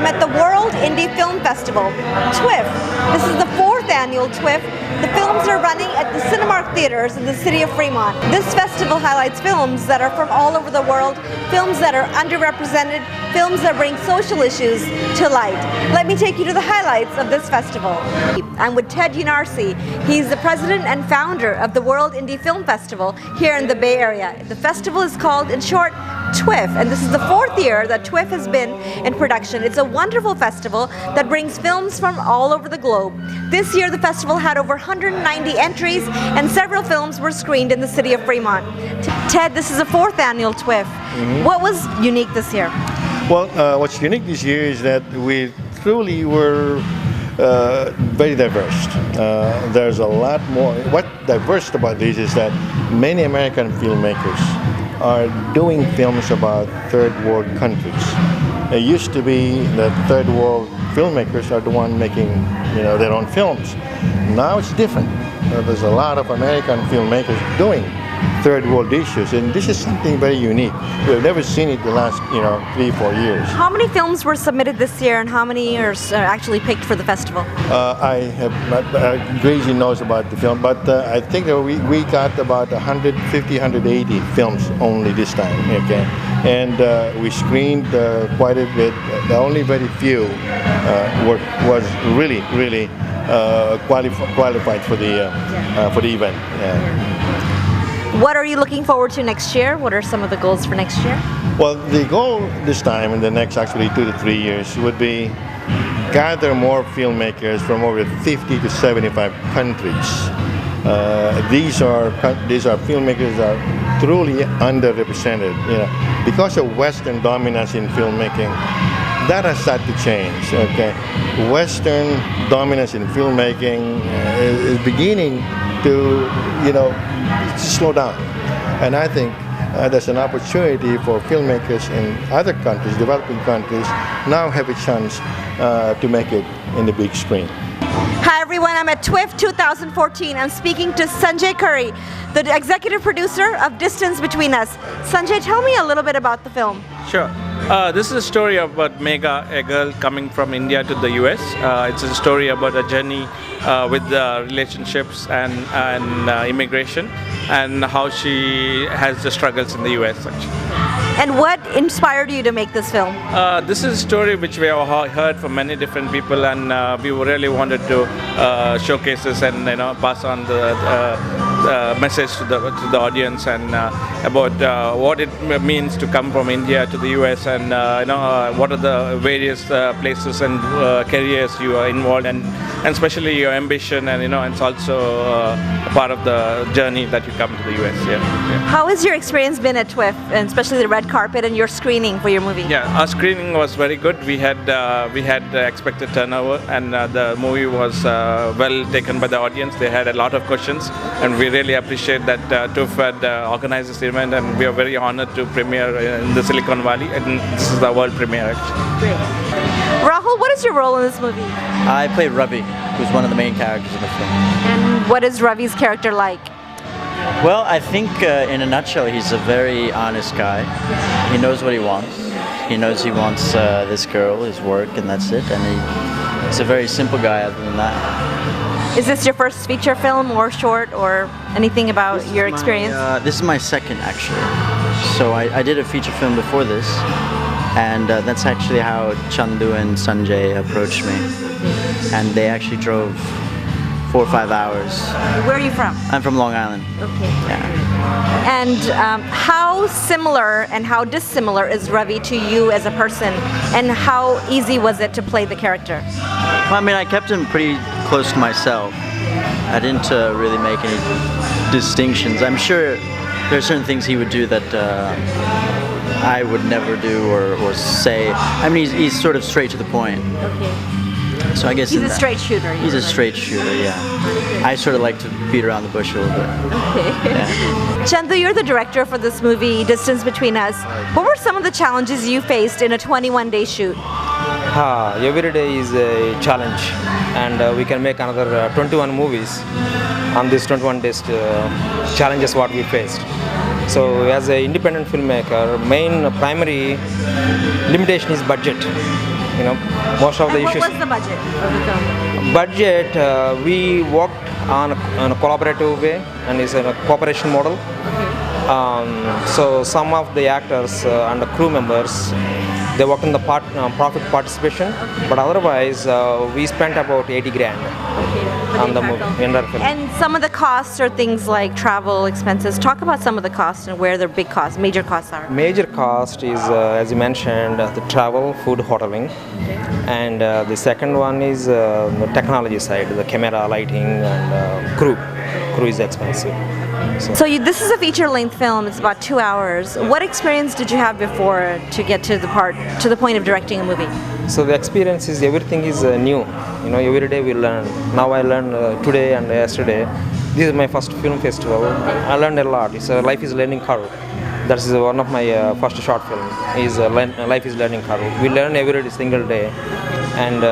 I'm at the World Indie Film Festival, TWIFF. This is the 4th annual TWIFF. The films are running at the Cinemark theaters in the city of Fremont. This festival highlights films that are from all over the world, films that are underrepresented, films that bring social issues to light. Let me take you to the highlights of this festival. I'm with Ted Unarsi. He's the president and founder of the World Indie Film Festival here in the Bay Area. The festival is called, in short, TWIFF, and this is the 4th year that TWIFF has been in production. It's a wonderful festival that brings films from all over the globe. This year the festival had over 190 entries and several films were screened in the city of Fremont. Ted, this is the 4th annual TWIFF. What was unique this year? Well, what's unique this year is that we truly were very diverse. There's a lot more. What's diverse about this is that many American filmmakers are doing films about third world countries. It used to be that third world filmmakers are the one making, their own films. Now it's different. There's a lot of American filmmakers doing third world issues, and this is something very unique. We've never seen it the last 3-4 years. How many films were submitted this year and how many are actually picked for the festival? I have Gracie knows about the film, but I think that we got about 150, 180 films only this time, okay? And we screened quite a bit. The only very few was really qualified for the event. Yeah. What are you looking forward to next year? What are some of the goals for next year? Well, the goal this time, in the next actually 2 to 3 years, would be gather more filmmakers from over 50 to 75 countries. These are filmmakers that are truly underrepresented. Because of Western dominance in filmmaking, that has started to change. Okay, Western dominance in filmmaking is beginning to slow down, and I think there's an opportunity for filmmakers in other countries, developing countries, now have a chance to make it in the big screen. Hi everyone, I'm at TWIFF 2014. I'm speaking to Sanjay Curry, the executive producer of Distance Between Us. Sanjay, tell me a little bit about the film. Sure. This is a story about Megha, a girl coming from India to the US. It's a story about a journey with relationships and immigration, and how she has the struggles in the US actually. And what inspired you to make this film? This is a story which we have heard from many different people, and we really wanted to showcase this and pass on the message to the audience, and about what it means to come from India to the US, and what are the various places and careers you are involved in, and especially your ambition, and it's also a part of the journey that you come to the US. Yeah. How has your experience been at TWIFF, and especially the red carpet and your screening for your movie? Yeah, our screening was very good. We had expected turnover, and the movie was well taken by the audience. They had a lot of questions, and we really appreciate that TWIFF had organized this event, and we are very honored to premiere in the Silicon Valley, and this is the world premiere actually. Great. Rahul, what is your role in this movie? I played Ravi, who's one of the main characters in the film. And what is Ravi's character like? Well, I think in a nutshell, he's a very honest guy. He knows what he wants. He knows he wants this girl, his work, and that's it. And he's a very simple guy other than that. Is this your first feature film or short or anything about your experience? This is my second, actually. So I did a feature film before this, and that's actually how Chandu and Sanjay approached me. And they actually drove 4 or 5 hours. Where are you from? I'm from Long Island. Okay. Yeah. And how similar and how dissimilar is Ravi to you as a person, and how easy was it to play the character? Well, I mean, I kept him pretty close to myself. I didn't really make any distinctions. I'm sure there are certain things he would do that I would never do or say. I mean, he's sort of straight to the point. Okay. So I guess he's a straight shooter. He's a straight shooter, yeah. I sort of like to beat around the bush a little bit. Okay. Yeah. Chandu, you're the director for this movie, Distance Between Us. What were some of the challenges you faced in a 21-day shoot? Every day is a challenge, and we can make another 21 movies on this 21 days challenges what we faced. So as an independent filmmaker, main primary limitation is budget. Most of the And what issues. was the budget of the film? Budget, we worked on a collaborative way, and it's a cooperation model. So some of the actors and the crew members, they work in the profit participation, but otherwise we spent about 80 grand on the entire film. And some of the costs are things like travel expenses. Talk about some of the costs and where the big costs, major costs are. Major cost is, as you mentioned, the travel, food, hoteling, and the second one is the technology side, the camera, lighting, and crew. Crew is expensive. So this is a feature-length film. It's about 2 hours. What experience did you have before to get to the point of directing a movie? So the experience is everything is new. Every day we learn. Now I learned today and yesterday. This is my first film festival. I learned a lot. It's a life is learning curve. That is one of my first short film. Is life is learning curve. We learn every single day, and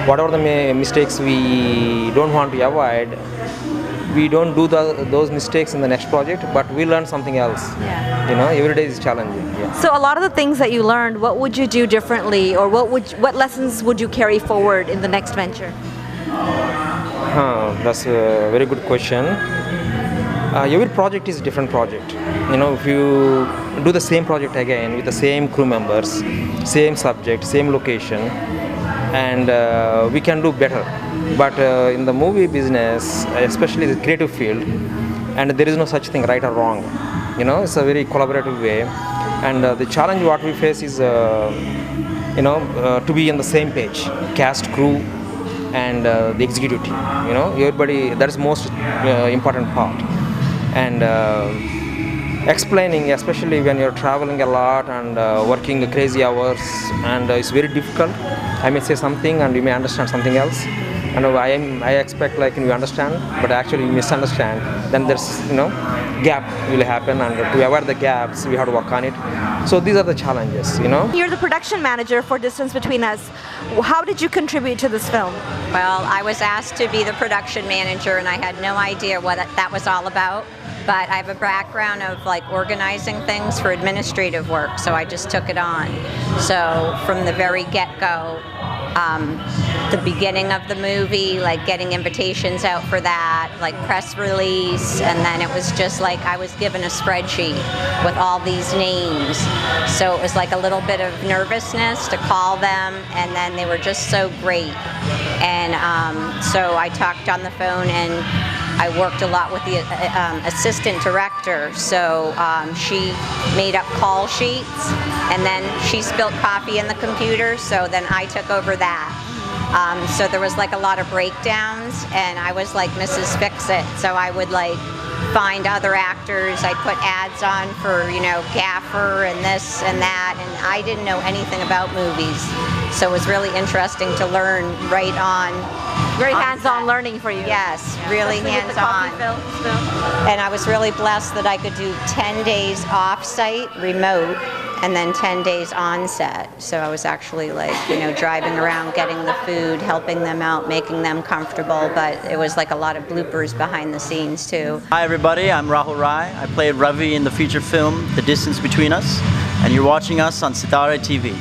whatever the mistakes we don't want to avoid, we don't do those mistakes in the next project, but we learn something else. Every day is challenging. Yeah. So a lot of the things that you learned, what would you do differently, or what lessons would you carry forward in the next venture? That's a very good question. Every project is a different project. If you do the same project again with the same crew members, same subject, same location, and we can do better. But in the movie business, especially the creative field, and there is no such thing right or wrong. It's a very collaborative way. And the challenge what we face is, to be on the same page, cast, crew, and the executive team. Everybody, that is most important part. And explaining, especially when you're traveling a lot and working crazy hours, and it's very difficult. I may say something and you may understand something else. And I expect you understand, but actually you misunderstand. Then there's gap will happen, and to avoid the gaps, we have to work on it. So these are the challenges. You're the production manager for Distance Between Us. How did you contribute to this film? Well, I was asked to be the production manager, and I had no idea what that was all about. But I have a background of organizing things for administrative work, so I just took it on. So from the very get-go, the beginning of the movie, getting invitations out for that, press release, and then it was just I was given a spreadsheet with all these names. So it was a little bit of nervousness to call them, and then they were just so great. And so I talked on the phone, and I worked a lot with the assistant director, so she made up call sheets, and then she spilled coffee in the computer, so then I took over that. So there was a lot of breakdowns, and I was Mrs. Fix-It, so I would find other actors. I'd put ads on for, gaffer and this and that, and I didn't know anything about movies. So it was really interesting to learn right on. Very hands-on learning for you. Yes, really hands-on. And I was really blessed that I could do 10 days off-site, remote, and then 10 days on-set. So I was actually driving around, getting the food, helping them out, making them comfortable, but it was a lot of bloopers behind the scenes too. Hi everybody, I'm Rahul Rai. I played Ravi in the feature film The Distance Between Us, and you're watching us on Sitara TV.